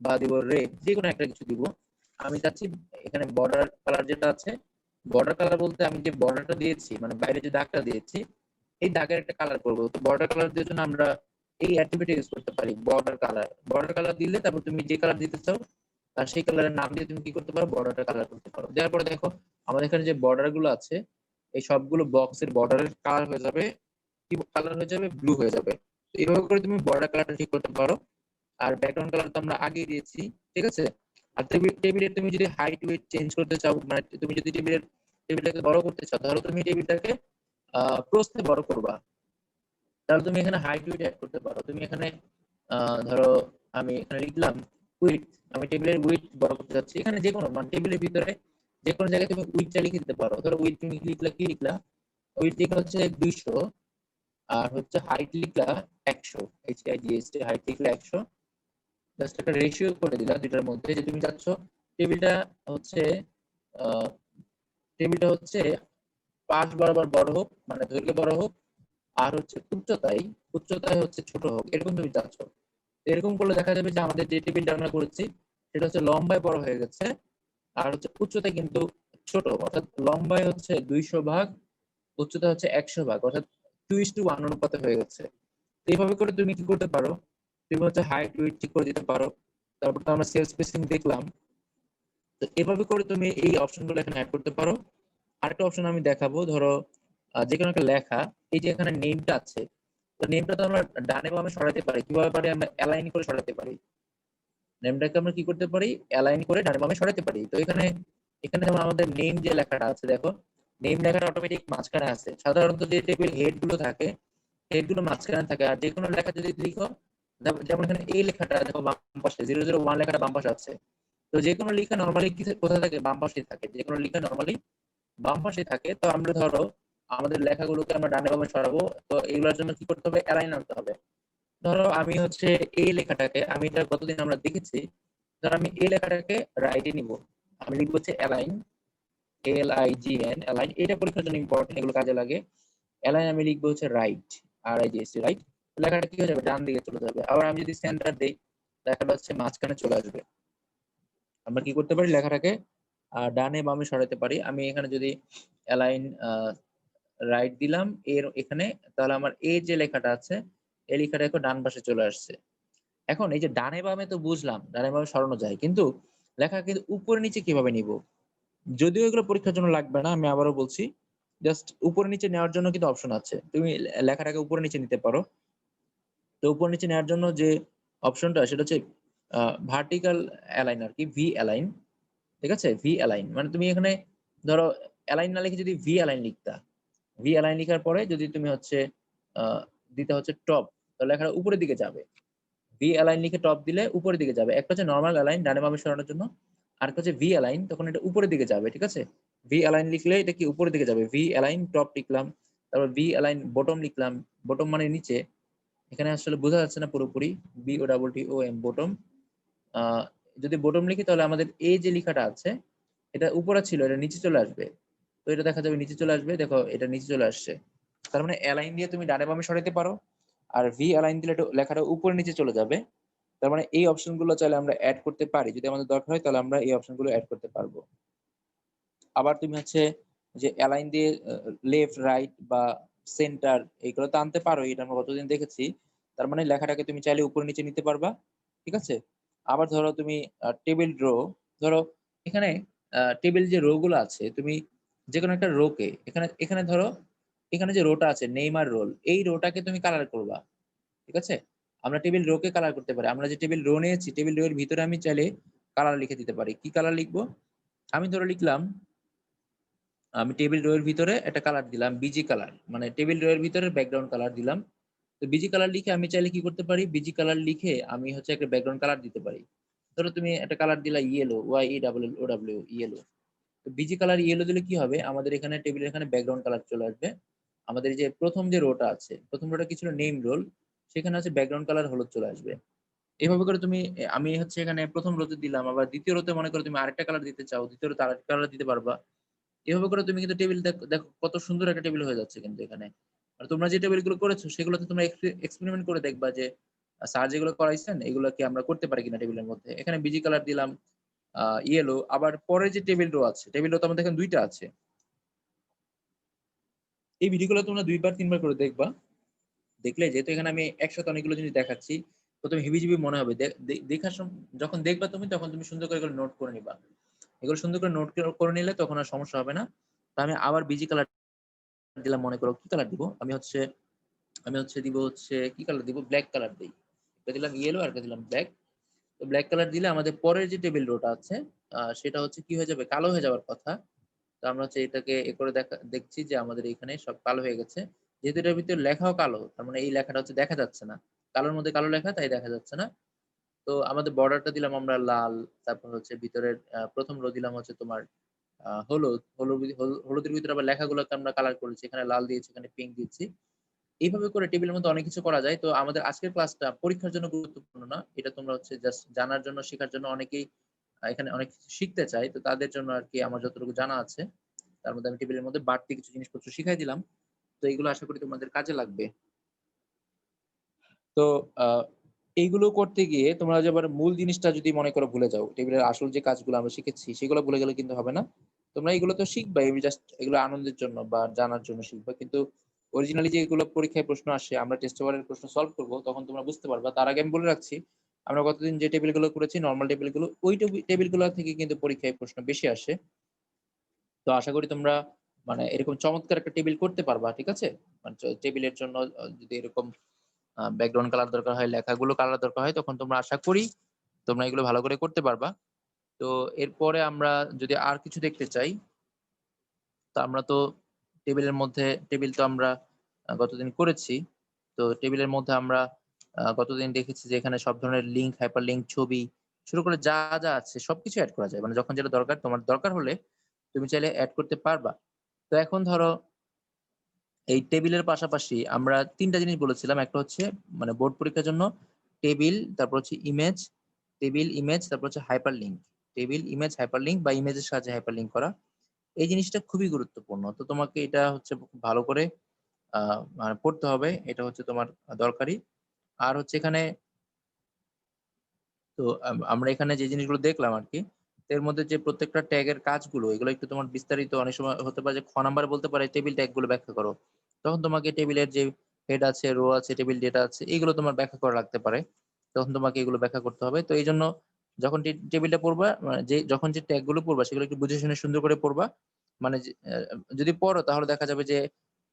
বা দিব রেড, যে কোনো একটা কিছু দিব। আমি চাচ্ছি এখানে বর্ডার কালার যেটা আছে, বর্ডার কালার বলতে আমি যে বর্ডারটা দিয়েছি, মানে বাইরে যে দাগটা দিয়েছি, এই দাগের একটা কালার করবো। তো বর্ডার কালার দেওয়ার জন্য আমরা এই অ্যাট্রিবিউট ইউজ করতে পারি, বর্ডার কালার। বর্ডার কালার দিলে তারপর তুমি যে কালার দিতে চাও, আর সেই কালারের নাম দিয়ে তুমি কি করতে পারো, বর্ডারটা কালার করতে পারো। দেওয়ার পরে দেখো আমাদের এখানে যে বর্ডার গুলো আছে, এই সবগুলো বক্সের বর্ডারের কালার হয়ে যাবে, কি কালার হয়ে যাবে, ব্লু হয়ে যাবে। তো এইভাবে করে তুমি বর্ডার কালারটা ঠিক করতে পারো। আর ব্যাকগ্রাউন্ড কালার তো আমরা আগেই দিয়েছি। ঠিক আছে? আর টেবিলের তুমি যদি হাইট ওয়েট চেঞ্জ করতে চাও, মানে তুমি যদি টেবিলটাকে বড় করতে চাও, ধরো তুমি টেবিলটাকে প্রস্থে বড় করবা, তাহলে তুমি এখানে হাইট উইডথ অ্যাড করতে পারো। তুমি এখানে ধরো আমি এখানে লিখলাম উইডথ, আমি টেবিলের উইডথ বড় করতে যাচ্ছি। এখানে যে কোনো মানে টেবিলের ভিতরে যে কোনো জায়গায় তুমি উইডথটা লিখে দিতে পারো। ধরো উইডথ তুমি লিখলা, কি লিখলা, উইডথ লিখা হচ্ছে 200, আর হচ্ছে হাইট লিখলা 100, HIGHT, হাইট লিখলা 100। জাস্ট একটা রেশিও করে দিলা দুইটার মধ্যে, যে তুমি চাচ্ছ টেবিলটা হচ্ছে আহ টেবিলটা হচ্ছে পাশ বরাবর বড় হোক, মানে দৈর্ঘ্যে বড় হোক, আর হচ্ছে উচ্চতায় হচ্ছে ছোট হোক, এরকম তুমি চাচ্ছ। এরকম করলে দেখা যাবে যে আমাদের যে টেবিলটা আমরা করেছি সেটা হচ্ছে লম্বায় বড় হয়ে গেছে, আর হচ্ছে উচ্চতায় কিন্তু ছোট। অর্থাৎ লম্বায় হচ্ছে 200 ভাগ, উচ্চতা হচ্ছে 100 ভাগ, অর্থাৎ 2:1 অনুপাতে হয়ে গেছে। তো এইভাবে করে তুমি কি করতে পারো, তুমি হচ্ছে হাইট উইডথ ঠিক করে দিতে পারো। তারপর তো আমরা সেল স্পেসিং দেখলাম। তো এভাবে করে তুমি এই অপশনগুলো এখানে অ্যাড করতে পারো। আরেকটা অপশন আমি দেখাবো, ধরো যে কোনো একটা লেখা, এই যে এখানে নেমটা আছে, তো নেমটা তো আমরা ডানে বামে সরাতে পারি। কিভাবে পারি, আমরা অ্যালাইন করে সরাতে পারি। নেমটাকে আমরা কি করতে পারি, অ্যালাইন করে ডানে বামে সরাতে পারি। তো এখানে এখানে যেমন আমাদের নেম যে লেখাটা আছে, দেখো নেম লেখাটা অটোমেটিক মাঝখানে আছে। সাধারণত যে টেবিল হেড গুলো থাকে, হেড গুলো মাঝখানে থাকে। আর যে কোনো লেখা যদি লিখো, যেমন এখানে এই লেখাটা দেখো বাম পাশে 001 লেখাটা বাম পাশে আছে। তো যে কোনো লেখা নর্মালি কোথায় থাকে, বাম পাশে থাকে। যে কোনো লেখা নর্মালি বাম পাশে থাকে। তো আমরা ধরো আমাদের লেখাগুলোকে আমরা ডানে বামে সরাবো, তো এগুলোর জন্য কি করতে হবে, অ্যালাইন আনতে হবে। ধরো আমি হচ্ছে এই লেখাটাকে, আমি এটা গতদিন আমরা দেখেছি, ধরো আমি এই লেখাটাকে রাইটে নিব। আমি লিখবো হচ্ছে অ্যালাইন, LIGN, অ্যালাইন। এটা পরীক্ষার জন্য ইম্পর্টেন্ট, এগুলো কাজে লাগে। অ্যালাইন আমি লিখবো হচ্ছে রাইট, RIGST, রাইট। লেখাটা কি হয়ে যাবে, ডান দিকে চলে যাবে। আবার আমি যদি সেন্টার দেই, লেখাটা হচ্ছে মাঝখানে চলে আসবে। আমরা কি করতে পারি, লেখাটাকে ডানে বামে সরাতে পারি। আমি এখানে যদি অ্যালাইন রাইট দিলাম এর এখানে, তাহলে আমার এই যে লেখাটা আছে, এই লেখাটা এখন ডান পাশে চলে আসছে। এখন এই যে ডানে বামে তো বুঝলাম, ডানে বামে সরানো যায়, কিন্তু লেখা কিন্তু উপরে নিচে কিভাবে নিব? যদিও এগুলো পরীক্ষার জন্য লাগবে না, আমি আবারও বলছি, জাস্ট উপরে নিচে নেওয়ার জন্য কিন্তু অপশন আছে। তুমি লেখাটাকে উপরে নিচে নিতে পারো। তো উপর নিচে নেওয়ার জন্য যে অপশনটা, সেটা হচ্ছে ভার্টিক্যাল অ্যালাইন আর কি, ভি অ্যালাইন। ঠিক আছে? ভি অ্যালাইন মানে তুমি এখানে ধরো অ্যালাইন না লিখে যদি ভি অ্যালাইন লিখতা, ভি অ্যালাইন লিখার পরে যদি তুমি হচ্ছে আহ দিতে হচ্ছে টপ, তাহলে লেখাটা উপরের দিকে যাবে। ভি অ্যালাইন লিখে টপ দিলে উপরের দিকে যাবে। একটা হচ্ছে নর্মাল অ্যালাইন ডানে বামে সরানোর জন্য, আর একটা হচ্ছে ভি অ্যালাইন, তখন এটা উপরের দিকে যাবে। ঠিক আছে? ভি অ্যালাইন লিখলে এটা কি উপরের দিকে যাবে, ভি অ্যালাইন টপ লিখলাম। তারপর ভি অ্যালাইন বটম লিখলাম, বটম মানে নিচে। এখানে আসলে বোঝা যাচ্ছে না পুরোপুরি, BOTTOM বটম। আহ যদি বটম লিখি তাহলে আমাদের এই যে লেখাটা আছে, এটা উপরে ছিল, এটা নিচে চলে আসবে। তো এটা দেখা যাবে নিচে চলে আসবে, দেখো এটা নিচে চলে আসছে। তার মানে অ্যালাইন দিয়ে তুমি ডানে বামে সরাইতে পারো, আর ভি অ্যালাইন দিলে লেখাটা উপরে নিচে চলে যাবে। তার মানে এই অপশনগুলো চাইলে আমরা এড করতে পারি। যদি আমাদের দরকার হয় তাহলে আমরা এই অপশনগুলো এড করতে পারবো। আবার তুমি হচ্ছে যে অ্যালাইন দিয়ে লেফট, রাইট বা সেন্টার এগুলো তো আনতে পারো। এটা আমরা গতদিন দেখেছি। তার মানে লেখাটাকে তুমি চাইলে উপরে নিচে নিতে পারবা। ঠিক আছে? আবার ধরো তুমি টেবিল রো, ধরো এখানে টেবিল যে রো গুলো আছে তুমি যেকোনো একটা রো কে এখানে এখানে ধরো এখানে যে রোটা আছে নেইমার রোল, এই রোটাকে তুমি কালার করবা। ঠিক আছে? আমরা টেবিল রো কে কালার করতে পারি। আমরা যে টেবিল রো নিয়েছি, টেবিল রো এর ভিতরে আমি চাইলে কালার লিখে দিতে পারি। কি কালার লিখবো? আমি ধরো লিখলাম, আমি টেবিল রো এর ভিতরে একটা কালার দিলাম বিজি কালার। মানে টেবিল রো এর ভিতরে ব্যাকগ্রাউন্ড কালার দিলাম। তো বিজি কালার লিখে আমি চাইলে কি করতে পারি? বিজি কালার লিখে আমি হচ্ছে একটা ব্যাকগ্রাউন্ড কালার দিতে পারি। ধরো তুমি একটা কালার দিলা ইয়েলো, YELLO ইয়েলো। তো বিজি কালার ইয়েলো দিলে কি হবে? আমাদের এখানে টেবিলের এখানে ব্যাকগ্রাউন্ড কালার চলে আসবে। আমাদের এই যে ১ম যে রোটা আছে, ১ম রোটা কি ছিল? Name role. সেখানে হচ্ছে ব্যাকগ্রাউন্ড কালার হলুদ চলে আসবে। এভাবে করে তুমি আমি হচ্ছে এখানে ১ম রোতে দিলাম, আবার ২য় রোতে মনে করো তুমি আরেকটা কালার দিতে চাও, ২য় রোতে আরেকটা কালার দিতে পারবা। এভাবে করে তুমি কিন্তু টেবিল দেখো কত সুন্দর একটা টেবিল হয়ে যাচ্ছে কিন্তু এখানে। আর তোমরা যে টেবিলগুলো করেছো সেগুলোতে তোমরা এক্সপেরিমেন্ট করে দেখবা যে স্যার যেগুলো করাইছেন এগুলো কি আমরা করতে পারি কিনা টেবিলের মধ্যে। এখানে বিজি কালার দিলাম ইয়েলো, আবার পরে যে টেবিল রো আছে, টেবিল রো তো আমাদের এখানে ২ টা আছে। এই ভিডিওগুলো তোমরা ২ বার ৩ বার করে দেখবা। দেখলে যেহেতু এখানে আমি একসাথে অনেকগুলো জিনিস দেখাচ্ছি, প্রথমে হিবিজিবি মনে হবে। দেখার যখন দেখবা তুমি তখন তুমি সুন্দর করে এগুলো নোট করে নিবা। এগুলো সুন্দর করে নোট করে নিলে তখন আর সমস্যা হবে না। তো আমি আবার বিজি কালার দিলাম, মনে করো কি কালার দিব? আমি হচ্ছে দিব হচ্ছে কি কালার দিব? ব্লাক কালার দেই। একটা দিলাম ইয়েলো আর একটা দিলাম ব্লাক। তো ব্লাক কালার দিলে আমাদের পরের যে টেবিল রোটা আছে সেটা হচ্ছে কি হয়ে যাবে? কালো হয়ে যাওয়ার কথা। তো আমরা হচ্ছে এটাকে এ করে দেখছি যে আমাদের এখানে সব কালো হয়ে গেছে। যেহেতু এটার ভিতরে লেখাও কালো, তার মানে এই লেখাটা হচ্ছে দেখা যাচ্ছে না। কালোর মধ্যে কালো লেখা তাই দেখা যাচ্ছে না। তো আমাদের বর্ডারটা দিলাম আমরা লাল। তারপর হচ্ছে ভিতরের ১ম রো দিলাম হচ্ছে তোমার হলুদ। হলুদের ভিতরে আবার লেখাগুলোকে আমরা কালার করেছি। এখানে লাল দিয়েছি, এখানে পিঙ্ক দিচ্ছি। এইভাবে করে টেবিলের মধ্যে অনেক কিছু করা যায়। তো আমাদের আজকের ক্লাসটা পরীক্ষার জন্য গুরুত্বপূর্ণ না। এটা তোমরা হচ্ছে জাস্ট জানার জন্য, শেখার জন্য অনেকেই এখানে অনেক কিছু শিখতে চায়। তো তাদের জন্য আরকি আমার যতটুকু জানা আছে, তার মধ্যে আমি টেবিলের মধ্যে বাড়তি কিছু জিনিসপত্র শিখাই দিলাম। তো এগুলো আশা করি তোমাদের কাজে লাগবে। তো আ এইগুলো করতে গিয়ে তোমরা যে আবার মূল জিনিসটা যদি মনে করো ভুলে যাও, টেবিলের আসল যে কাজগুলো আমরা শিখেছি সেগুলো ভুলে গেলে কিন্তু হবে না। তোমরা এগুলো তো শিখবাই, জাস্ট এগুলো আনন্দের জন্য বা জানার জন্য শিখবা। কিন্তু অরিজিনালি যেগুলো পরীক্ষায় প্রশ্ন আসে, আমরা টেস্ট পেপারের প্রশ্ন সলভ করব, তখন তোমরা বুঝতে পারবা। তার আগে আমি বলে রাখছি, আমরা গতদিন যে টেবিলগুলো করেছি নরমাল টেবিলগুলো, ওই টেবিলগুলো থেকে কিন্তু পরীক্ষায় প্রশ্ন বেশি আসে। তো আশা করি তোমরা মানে এরকম চমৎকার একটা টেবিল করতে পারবা। ঠিক আছে? মানে টেবিলের জন্য যদি এরকম ব্যাকগ্রাউন্ড কালার দরকার হয়, লেখাগুলো কালার দরকার হয়, তখন তোমরা আশা করি তোমরা এগুলো ভালো করে করতে পারবা। তো এরপরে আমরা যদি আর কিছু দেখতে চাই, তো আমরা তো টেবিলের মধ্যে টেবিল তো আমরা গতদিন করেছি। তো টেবিলের মধ্যে আমরা গতদিন দেখেছি যে এখানে সব ধরনের লিঙ্ক, হাইপার লিঙ্ক, ছবি শুরু করে যা আছে সবকিছু এড করা যায়। মানে যখন যেটা দরকার, তোমার দরকার হলে তুমি চাইলে এড করতে পারবা। তো এখন ধরো এই টেবিলের পাশাপাশি আমরা ৩ টা জিনিস বলেছিলাম। একটা হচ্ছে মানে বোর্ড পরীক্ষার জন্য টেবিল, তারপর হচ্ছে ইমেজ, টেবিল, ইমেজ, তারপর হচ্ছে হাইপারলিংক। টেবিল, ইমেজ, হাইপারলিংক বা ইমেজের সাহায্যে হাইপারলিংক করা। এই জিনিসটা খুবই গুরুত্বপূর্ণ। তো তোমাকে এটা হচ্ছে খুব ভালো করে আ মানে পড়তে হবে। এটা হচ্ছে তোমার দরকারি। আর হচ্ছে এখানে তো আমরা এখানে যে জিনিসগুলো দেখলাম আরকি, এর মধ্যে যে প্রত্যেকটা ট্যাগের কাজগুলো এগুলো একটু তোমার বিস্তারিত অনেক সময় হতে পারে যে খ নাম্বারে বলতে পারে টেবিল ট্যাগ গুলো ব্যাখ্যা করো। তখন তোমাকে টেবিলের যে হেড আছে, রো আছে, টেবিল ডেটা আছে এগুলো তোমার ব্যাখ্যা করা লাগতে পারে। তখন তোমাকে এগুলো ব্যাখ্যা করতে হবে। তো এইজন্য যখন টেবিলটা পড়বা যখন যে ট্যাগ গুলো পড়বা সেগুলো একটু বুঝে শুনে সুন্দর করে পড়বা। মানে যে যদি পড়ো তাহলে দেখা যাবে যে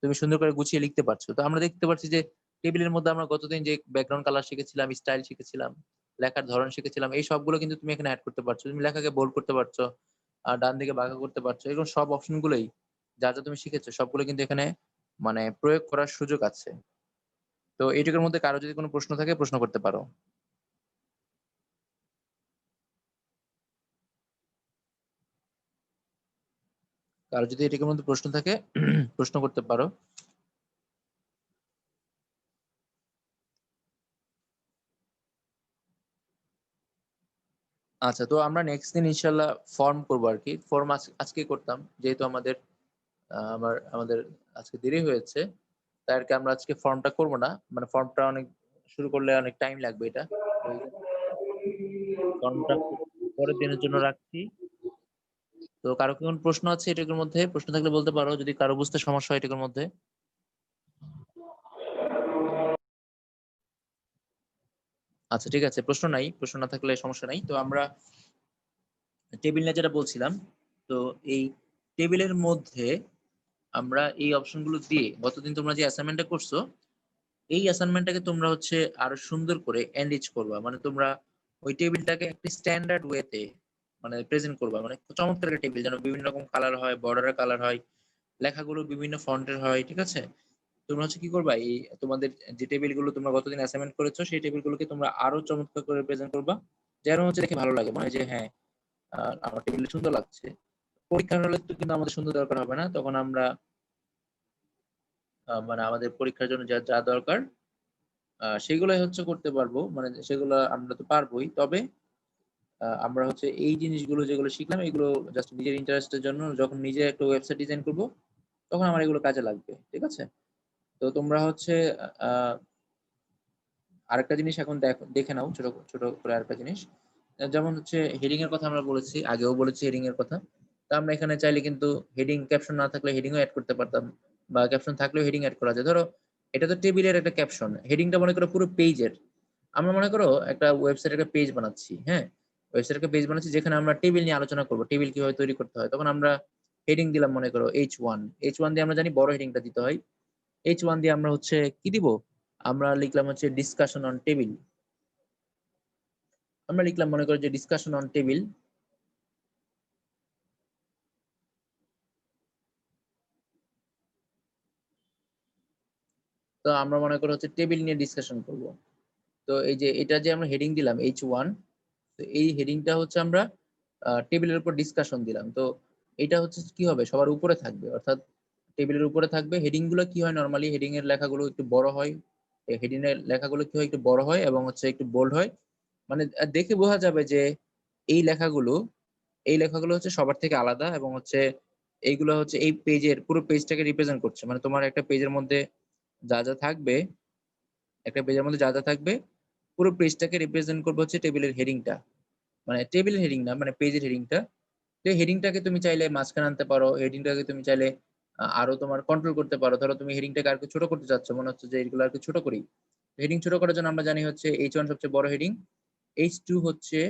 তুমি সুন্দর করে গুছিয়ে লিখতে পারছো। তো আমরা দেখতে পাচ্ছি যে টেবিলের মধ্যে আমরা গতদিন যে ব্যাকগ্রাউন্ড কালার শিখেছিলাম, স্টাইল শিখেছিলাম, লেখার ধরন শিখেছিলাম। এই সবগুলো কিন্তু তুমি এখানে এড করতে পারছো। তুমি লেখাকে বোল্ড করতে পারছো, ডান দিকে বাঁকা করতে পারছো। এরকম সব অপশন গুলোই যা তুমি শিখেছো সবগুলো কিন্তু এখানে মানে প্রয়োগ করার সুযোগ আছে। তো এইটুকুর মধ্যে কারো যদি কোনো প্রশ্ন থাকে প্রশ্ন করতে পারো। কারো যদি এটুকুর মধ্যে প্রশ্ন থাকে প্রশ্ন করতে পারো। আচ্ছা, তো আমরা নেক্সট দিন ইনশাআল্লাহ ফর্ম করবো আরকি। ফর্ম আজকেই করতাম। যেহেতু আমাদের আমাদের আজকে দেরি হয়েছে। তাই আর কি আমরা আজকে ফর্মটা করব না, মানে ফর্মটা অনেক শুরু করলে অনেক টাইম লাগবে এটা। তো এই জন্য ফর্মটা পরের দিনের জন্য রাখছি। তো কারো কি কোনো প্রশ্ন আছে এটুকুর মধ্যে? প্রশ্ন থাকলে বলতে পারো যদি কারো বুঝতে সমস্যা হয় এটুকুর মধ্যে। আচ্ছা ঠিক আছে, প্রশ্ন নাই, প্রশ্ন না থাকলে সমস্যা নাই। তো আমরা টেবিল নিয়ে যেটা বলছিলাম, তো এই টেবিলের মধ্যে আমরা এই অপশনগুলো দিয়ে গতদিন তোমরা যে অ্যাসাইনমেন্টটা করছো, এই অ্যাসাইনমেন্টটাকে তোমরা হচ্ছে আরো সুন্দর করে এনরিচ করবা, মানে তোমরা ওই টেবিলটাকে একটা স্ট্যান্ডার্ড ওয়েতে মানে প্রেজেন্ট করবা, মানে চমৎকার একটা টেবিল যেন বিভিন্ন রকম কালার হয়, বর্ডারের কালার হয়, লেখাগুলো বিভিন্ন ফন্টের হয়, ঠিক আছে? তোমরা হচ্ছে কি করবা, এই তোমাদের যে টেবিলগুলো তোমরা গতদিন অ্যাসাইনমেন্ট করেছো সেই টেবিলগুলোকে তোমরা আরো চমৎকার করে প্রেজেন্ট করবা, যেন হচ্ছে দেখে ভালো লাগে, মানে যে হ্যাঁ আমার টেবিল সুন্দর লাগছে। পরীক্ষার হলে তো কিন্তু আমাদের সুন্দর দরকার হবে না, তখন আমরা মানে আমাদের পরীক্ষার জন্য যা যা দরকার সেগুলাই হচ্ছে করতে পারবো, মানে সেগুলো আমরা তো পারবোই। তবে আমরা হচ্ছে এই জিনিসগুলো যেগুলো শিখলাম এগুলো জাস্ট নিজের ইন্টারেস্টের জন্য, যখন নিজে একটা ওয়েবসাইট ডিজাইন করব তখন আমার এগুলো কাজে লাগবে, ঠিক আছে? তো তোমরা হচ্ছে আহ আরেকটা জিনিস এখন দেখে নাও, ছোট ছোট করে আরেকটা জিনিস। যেমন হচ্ছে হেডিং এর কথা আমরা বলেছি, আগেও বলেছি হেডিং এর কথা। তো আমরা এখানে চাইলে কিন্তু হেডিং ক্যাপশন না থাকলে হেডিংও অ্যাড করতে পারতাম, বা ক্যাপশন থাকলেও হেডিং অ্যাড করা যায়। ধরো এটা তো টেবিলের একটা ক্যাপশন, হেডিংটা মনে করো পুরো পেজের। আমরা মনে করো একটা ওয়েবসাইটের একটা পেজ বানাচ্ছি, হ্যাঁ, ওয়েবসাইটের একটা পেজ বানাচ্ছি যেখানে আমরা টেবিল নিয়ে আলোচনা করবো, টেবিল কিভাবে তৈরি করতে হয়। তখন আমরা হেডিং দিলাম মনে করো H1। H1 দিয়ে আমরা জানি বড় হেডিংটা দিতে হয়। H1 দিয়ে আমরা হচ্ছে কি দিব, আমরা লিখলাম হচ্ছে ডিসকাশন অন টেবিল। আমরা লিখলাম মনে করো যে ডিসকাশন অন টেবিল। তো আমরা মনে করো হচ্ছে টেবিল নিয়ে ডিসকাশন করব। তো এই যে এটা যে আমরা হেডিং দিলাম H1, তো এই হেডিংটা হচ্ছে আমরা টেবিলের উপর ডিসকাশন দিলাম। তো এটা হচ্ছে কি হবে, সবার উপরে থাকবে, অর্থাৎ টেবিলের উপরে থাকবে। হেডিং গুলো কি হয়, নরমালি হেডিং এর লেখাগুলো একটু বড় হয়, হেডিং এর লেখাগুলো কি হয় একটু বড় হয় এবং হচ্ছে একটু বোল্ড হয়, মানে দেখে বোঝা যাবে যে এই লেখাগুলো এই লেখাগুলো হচ্ছে সবার থেকে আলাদা, এবং হচ্ছে এইগুলো হচ্ছে এই পেজের পুরো পেজটাকে রিপ্রেজেন্ট করছে। মানে তোমার একটা পেজের মধ্যে যা যা থাকবে, একটা পেজের মধ্যে যা যা থাকবে পুরো পেজটাকে রিপ্রেজেন্ট করবে হচ্ছে টেবিলের হেডিংটা, মানে টেবিলের হেডিং না, মানে পেজের হেডিংটা। তো হেডিংটাকে তুমি চাইলে মাঝখানে আনতে পারো, হেডিংটাকে তুমি চাইলে আরো তোমার কন্ট্রোল করতে পারো। ধরো তুমি হেডিংটাকে আর একটু ছোট করতে চাচ্ছ, মনে হচ্ছে যে এগুলো আর একটু ছোট করি। হেডিং ছোট করার জন্য আমরা জানি হচ্ছে H1 সবচেয়ে বড় হেডিং, H2 হচ্ছে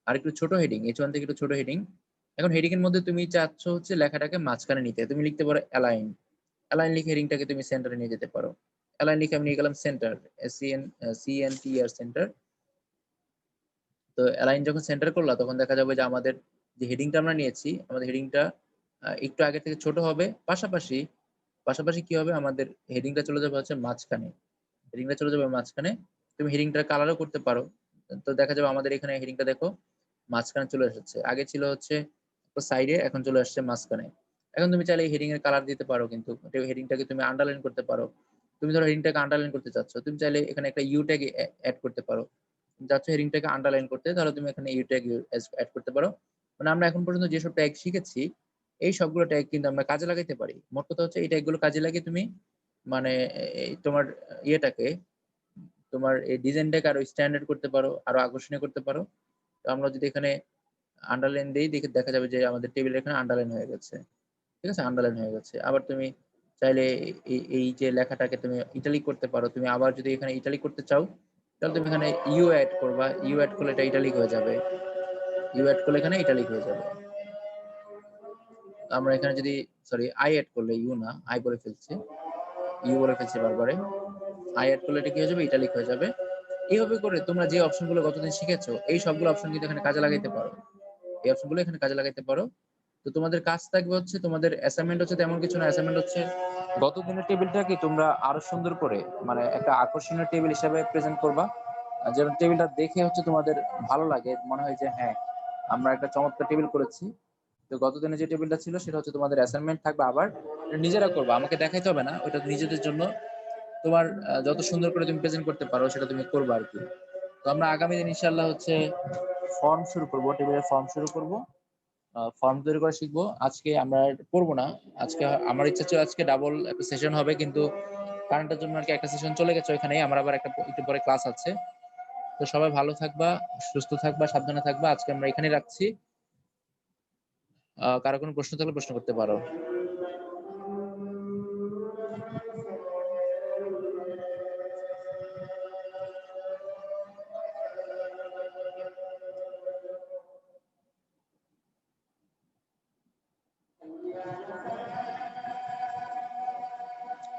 আর একটু ছোট হেডিং, H1 থেকে একটু ছোট হেডিং। এখন হেডিং এর মধ্যে তুমি চাচ্ছ হচ্ছে লেখাটাকে মাঝখানে নিতে, তুমি লিখতে পারো অ্যালাইন। অ্যালাইন লিখে হেডিংটাকে তুমি সেন্টারে নিয়ে যেতে পারো। অ্যালাইন লিখে আমি নিয়ে গেলাম সেন্টার, CNTR সেন্টার। তো অ্যালাইন যখন সেন্টার করলা তখন দেখা যাবে যে আমাদের যে হেডিংটা আমরা নিয়েছি, আমাদের হেডিংটা একটু আগে থেকে ছোট হবে, পাশাপাশি পাশাপাশি কি হবে, আমাদের হেডিংটা চলে যাবে হচ্ছে মাঝখানে, হেডিংটা চলে যাবে মাঝখানে। তুমি হেডিংটার কালারও করতে পারো। তো দেখা যাবে আমাদের এখানে হেডিংটা দেখো মাঝখানে চলে এসেছে, আগে ছিল হচ্ছে সাইডে, এখন চলে আসছে মাঝখানে। এখন তুমি চাইলে হেডিং এর কালার দিতে পারো, কিন্তু হেডিংটাকে তুমি আন্ডারলাইন করতে পারো। তুমি ধরো হেডিংটাকে আন্ডারলাইন করতে চাচ্ছ, তুমি চাইলে এখানে একটা ইউ ট্যাগ অ্যাড করতে পারো। যাচ্ছ হেডিংটাকে আন্ডারলাইন করতে, তাহলে তুমি এখানে ইউ ট্যাগ অ্যাড করতে পারো। মানে আমরা এখন পর্যন্ত যেসব ট্যাগ শিখেছি এই সবগুলো ট্যাগ কিন্তু আমরা কাজে লাগাইতে পারি। মোট কথা হচ্ছে এই ট্যাগগুলো কাজে লাগিয়ে তুমি মানে তোমার ইয়েটাকে, তোমার এই ডিজাইনটাকে আরো স্ট্যান্ডার্ড করতে পারো, আরো আকর্ষণীয় করতে পারো। তো আমরা যদি এখানে আন্ডারলাইন দেই, দেখে দেখা যাবে যে আমাদের টেবিল এখানে আন্ডারলাইন হয়ে গেছে, ঠিক আছে, আন্ডারলাইন হয়ে গেছে। আবার তুমি চাইলে এই যে লেখাটাকে তুমি ইটালিক করতে পারো। তুমি আবার যদি এখানে ইটালিক করতে চাও তাহলে তুমি এখানে ইউ অ্যাড করবা, ইউ অ্যাড করলে এটা ইটালিক হয়ে যাবে, ইউ অ্যাড করলে এখানে ইটালিক হয়ে যাবে। আমরা এখানে যদি সরি আই অ্যাড করলে, ইউ না আই বলে ফেলছি, ইউ বলে ফেলছি বারবারে, আই অ্যাড করলে এটা কি হয়ে যাবে, ইটালিক হয়ে যাবে। এইভাবে করে তোমরা যে অপশনগুলো গতদিন শিখেছো এই সবগুলো অপশন কিন্তু এখানে কাজে লাগাইতে পারো, এই অপশনগুলো এখানে কাজে লাগাইতে পারো। তো তোমাদের কাজ থাকবে হচ্ছে, তোমাদের অ্যাসাইনমেন্ট হচ্ছে তেমন কিছু না, অ্যাসাইনমেন্ট হচ্ছে গত দিনের টেবিলটাকে তোমরা আরো সুন্দর করে মানে একটা আকর্ষণীয় টেবিল হিসেবে প্রেজেন্ট করবা, যেন টেবিলটা দেখে হচ্ছে তোমাদের ভালো লাগে, মনে হয় যে হ্যাঁ আমরা একটা চমৎকার টেবিল করেছি। তো গতদিনে যে টেবিলটা ছিল সেটা হচ্ছে তোমাদের অ্যাসাইনমেন্ট থাকবে, আবার নিজেরা করবা, আমাকে দেখাইতে হবে না, ওটা নিজেদের জন্য তোমার যত সুন্দর করে তুমি প্রেজেন্ট করতে পারো সেটা তুমি করবা আর কি। তো আমরা আগামী দিন ইনশাআল্লাহ হচ্ছে ফর্ম শুরু করব, টেবিলের ফর্ম শুরু করব। ফর্ম তৈরি করা শিখবো। আজকে আমরা করবো না। আজকে আমার ইচ্ছা ছিল আজকে ডাবল একটা সেশন হবে, কিন্তু কারেন্টের জন্য আর কি একটা সেশন চলে গেছে ওইখানেই। আমার আবার একটু পরে ক্লাস আছে। তো সবাই ভালো থাকবা, সুস্থ থাকবা, সাবধানে থাকবা। আজকে আমরা এখানেই রাখছি। কারো কোনো প্রশ্ন থাকলে প্রশ্ন করতে পারো।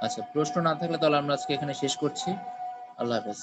আচ্ছা, প্রশ্ন না থাকলে তাহলে আমরা আজকে এখানে শেষ করছি। আল্লাহ হাফেজ।